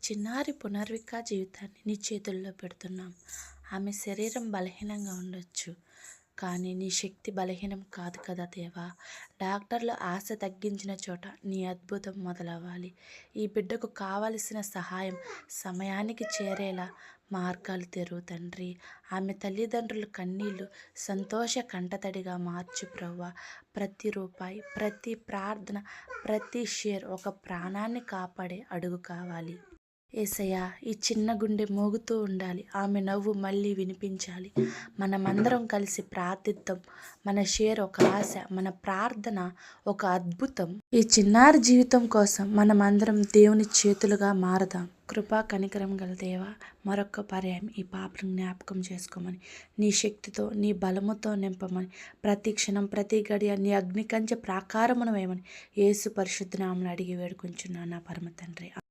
చిన్నారి పునర్విక జీవితాన్ని నీ చేతుల్లో పెడుతున్నాం. ఆమె శరీరం బలహీనంగా ఉండొచ్చు, కానీ నీ శక్తి బలహీనం కాదు కదా దేవా. డాక్టర్లు ఆశ తగ్గించిన చోట నీ అద్భుతం మొదలవ్వాలి. ఈ బిడ్డకు కావలసిన సహాయం సమయానికి చేరేలా మార్గాలు తెరువు తండ్రి. ఆమె తల్లిదండ్రుల కన్నీళ్లు సంతోష కంటతడిగా మార్చు ప్రవ్వా. ప్రతి రూపాయి, ప్రతి ప్రార్థన, ప్రతి షేర్ ఒక ప్రాణాన్ని కాపాడే అడుగు కావాలి. యేసయ్యా, ఈ చిన్న గుండె మోగుతూ ఉండాలి. ఆమె నవ్వు మళ్ళీ వినిపించాలి. మనమందరం కలిసి ప్రార్థిద్దాం. మన షేర్ ఒక ఆశ, మన ప్రార్థన ఒక అద్భుతం. ఈ చిన్నారి జీవితం కోసం మనమందరం దేవుని చేతులుగా మారదాం. కృపా కనికరం గల దేవా, మరొక్క పర్యాయం ఈ పాపను జ్ఞాపకం చేసుకోమని, నీ శక్తితో నీ బలముతో నింపమని, ప్రతి క్షణం ప్రతి గడియ నీ అగ్నికంచె ప్రాకారమును వేయమని యేసు పరిశుద్ధ నామమున అడిగి వేడుకొంచున్నాను నా పరమ తండ్రి.